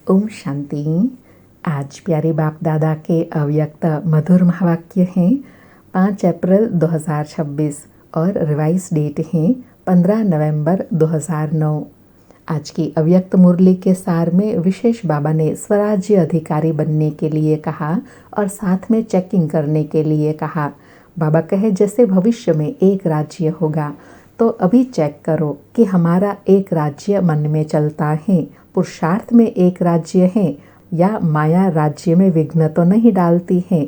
ओम शांति। आज प्यारे बाप दादा के अव्यक्त मधुर महावाक्य हैं 5 अप्रैल 2026 और रिवाइज डेट हैं 15 नवंबर 2009। आज की अव्यक्त मुरली के सार में विशेष बाबा ने स्वराज्य अधिकारी बनने के लिए कहा और साथ में चेकिंग करने के लिए कहा। बाबा कहे जैसे भविष्य में एक राज्य होगा तो अभी चेक करो कि हमारा एक राज्य मन में चलता है, पुरुषार्थ में एक राज्य है या माया राज्य में विघ्न तो नहीं डालती है।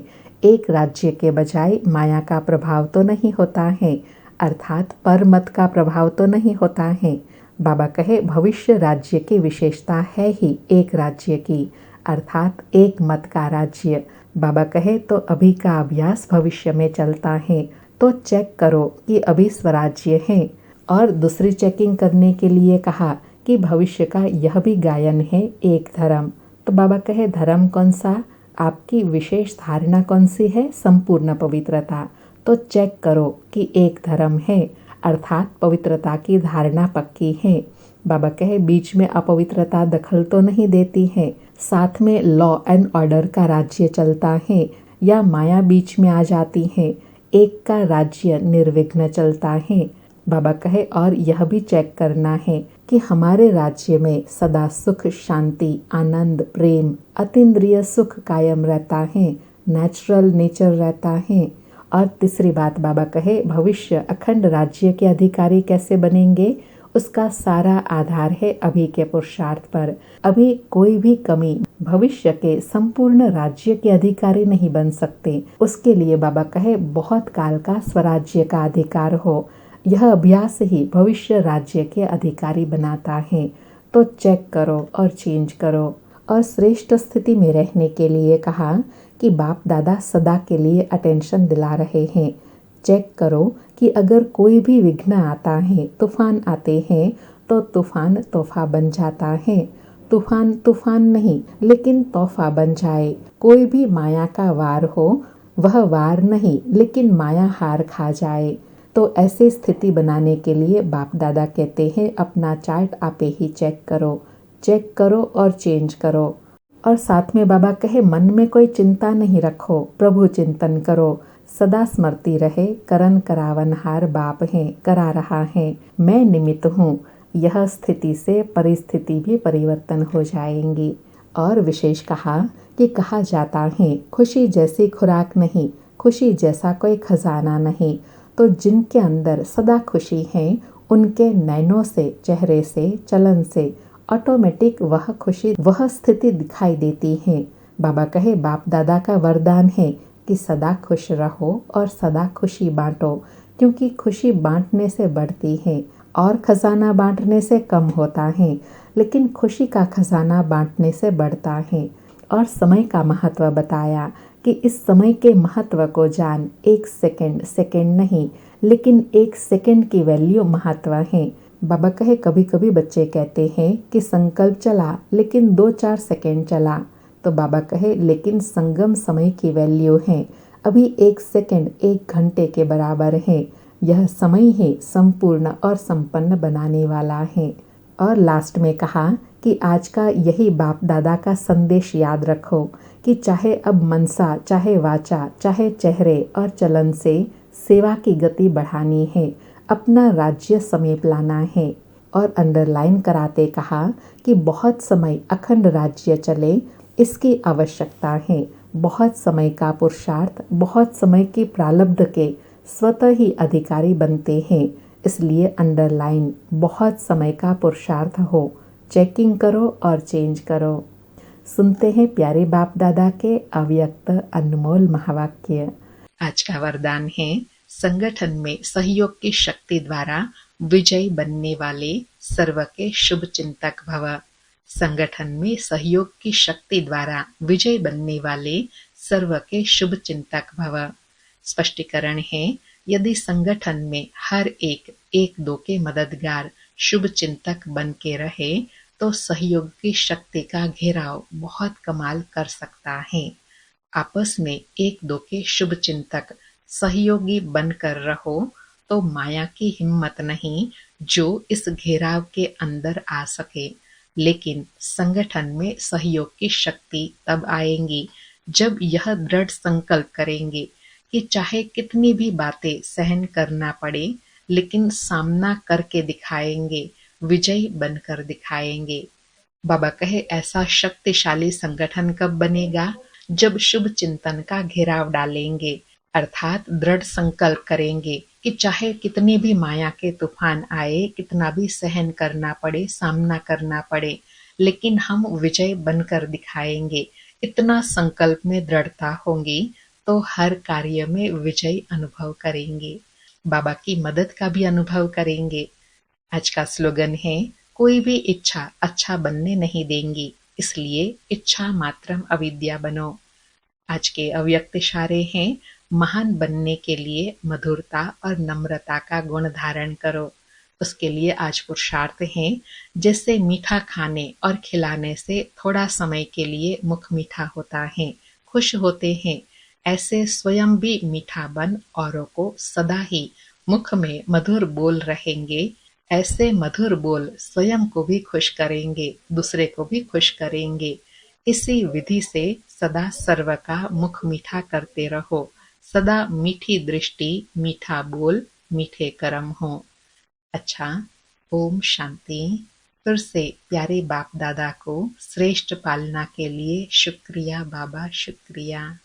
एक राज्य के बजाय माया का प्रभाव तो नहीं होता है, अर्थात परमत का प्रभाव तो नहीं होता है। बाबा कहे भविष्य राज्य की विशेषता है ही एक राज्य की, अर्थात एक मत का राज्य। बाबा कहे तो अभी का अभ्यास भविष्य में चलता है तो चेक करो कि अभी स्वराज्य है। और दूसरी चेकिंग करने के लिए कहा कि भविष्य का यह भी गायन है एक धर्म। तो बाबा कहे धर्म कौन सा, आपकी विशेष धारणा कौन सी है, संपूर्ण पवित्रता। तो चेक करो कि एक धर्म है, अर्थात पवित्रता की धारणा पक्की है। बाबा कहे बीच में अपवित्रता दखल तो नहीं देती है, साथ में लॉ एंड ऑर्डर का राज्य चलता है या माया बीच में आ जाती है, एक का राज्य निर्विघ्न चलता है। बाबा कहे और यह भी चेक करना है कि हमारे राज्य में सदा सुख, शांति, आनंद, प्रेम, अतीन्द्रिय सुख कायम रहता है, नेचुरल नेचर रहता है। और तीसरी बात बाबा कहे भविष्य अखंड राज्य के अधिकारी कैसे बनेंगे, उसका सारा आधार है अभी के पुरुषार्थ पर। अभी कोई भी कमी भविष्य के संपूर्ण राज्य के अधिकारी नहीं बन सकते। उसके लिए बाबा कहे बहुत काल का स्वराज्य का अधिकार हो, यह अभ्यास ही भविष्य राज्य के अधिकारी बनाता है। तो चेक करो और चेंज करो। और श्रेष्ठ स्थिति में रहने के लिए कहा कि बाप दादा सदा के लिए अटेंशन दिला रहे हैं। चेक करो कि अगर कोई भी विघ्न आता है, तूफान आते हैं, तो तूफान तोहफा बन जाता है। तूफान तूफान नहीं लेकिन तोहफा बन जाए। कोई भी माया का वार हो, वह वार नहीं लेकिन माया हार खा जाए। तो ऐसी स्थिति बनाने के लिए बाप दादा कहते हैं अपना चार्ट आपे ही चेक करो और चेंज करो। और साथ में बाबा कहे मन में कोई चिंता नहीं रखो, प्रभु चिंतन करो, सदा स्मृति रहे करन करावनहार बाप है, करा रहा है, मैं निमित्त हूँ। यह स्थिति से परिस्थिति भी परिवर्तन हो जाएंगी। और विशेष कहा कि कहा जाता है खुशी जैसी खुराक नहीं, खुशी जैसा कोई खजाना नहीं। तो जिनके अंदर सदा खुशी है उनके नैनों से, चेहरे से, चलन से ऑटोमेटिक वह खुशी, वह स्थिति दिखाई देती है। बाबा कहे बाप दादा का वरदान है कि सदा खुश रहो और सदा खुशी बांटो, क्योंकि खुशी बांटने से बढ़ती है और खजाना बांटने से कम होता है, लेकिन खुशी का खजाना बांटने से बढ़ता है। और समय का महत्व बताया कि इस समय के महत्व को जान, एक सेकंड नहीं लेकिन एक सेकंड की वैल्यू महत्व है। बाबा कहे कभी कभी बच्चे कहते हैं कि संकल्प चला लेकिन 2-4 सेकंड चला। तो बाबा कहे लेकिन संगम समय की वैल्यू है, अभी एक सेकंड 1 घंटे के बराबर है। यह समय ही संपूर्ण और संपन्न बनाने वाला है। और लास्ट में कहा कि आज का यही बाप दादा का संदेश याद रखो कि चाहे अब मनसा, चाहे वाचा, चाहे चेहरे और चलन से सेवा की गति बढ़ानी है, अपना राज्य समीप लाना है। और अंडरलाइन कराते कहा कि बहुत समय अखंड राज्य चले, इसकी आवश्यकता है। बहुत समय का पुरुषार्थ, बहुत समय की प्रारब्ध के स्वतः ही अधिकारी बनते हैं, इसलिए अंडरलाइन बहुत समय का पुरुषार्थ हो। चेकिंग करो और चेंज करो। सुनते हैं प्यारे बाप दादा के अव्यक्त अनमोल महावाक्य। आज का वरदान है संगठन में सहयोग की शक्ति द्वारा विजयी बनने वाले सर्व के शुभ चिंतक भव। संगठन में सहयोग की शक्ति द्वारा विजयी बनने वाले सर्व के शुभ चिंतक भव। स्पष्टीकरण है यदि संगठन में हर एक दो के मददगार शुभ चिंतक बन के रहे तो सहयोग की शक्ति का घेराव बहुत कमाल कर सकता है। आपस में 1-2 के शुभ चिंतक सहयोगी बनकर रहो तो माया की हिम्मत नहीं जो इस घेराव के अंदर आ सके। लेकिन संगठन में सहयोग की शक्ति तब आएगी जब यह दृढ़ संकल्प करेंगे कि चाहे कितनी भी बातें सहन करना पड़े, लेकिन सामना करके दिखाएंगे, विजयी बनकर दिखाएंगे। बाबा कहे ऐसा शक्तिशाली संगठन कब बनेगा? जब शुभ चिंतन का घेराव डालेंगे, अर्थात दृढ़ संकल्प करेंगे कि चाहे कितनी भी माया के तूफान आए, कितना भी सहन करना पड़े, सामना करना पड़े, लेकिन हम विजय बनकर दिखाएंगे। इतना संकल्प में दृढ़ता होगी तो हर कार्य में विजय अनुभव करेंगे, बाबा की मदद का भी अनुभव करेंगे। आज का स्लोगन है, कोई भी इच्छा अच्छा बनने नहीं देंगी, इसलिए इच्छा मात्रम अविद्या बनो। आज के अव्यक्त इशारे हैं, महान बनने के लिए मधुरता और नम्रता का गुण धारण करो। उसके लिए आज पुरुषार्थ है, जैसे मीठा खाने और खिलाने से थोड़ा समय के लिए मुख मीठा होता है, खुश होते हैं, ऐसे स्वयं भी मीठा बन औरों को सदा ही मुख में मधुर बोल रहेंगे। ऐसे मधुर बोल स्वयं को भी खुश करेंगे, दूसरे को भी खुश करेंगे। इसी विधि से सदा सर्व का मुख मीठा करते रहो। सदा मीठी दृष्टि, मीठा बोल, मीठे कर्म हो। अच्छा, ओम शांति। फिर से प्यारे बाप दादा को श्रेष्ठ पालना के लिए शुक्रिया बाबा, शुक्रिया।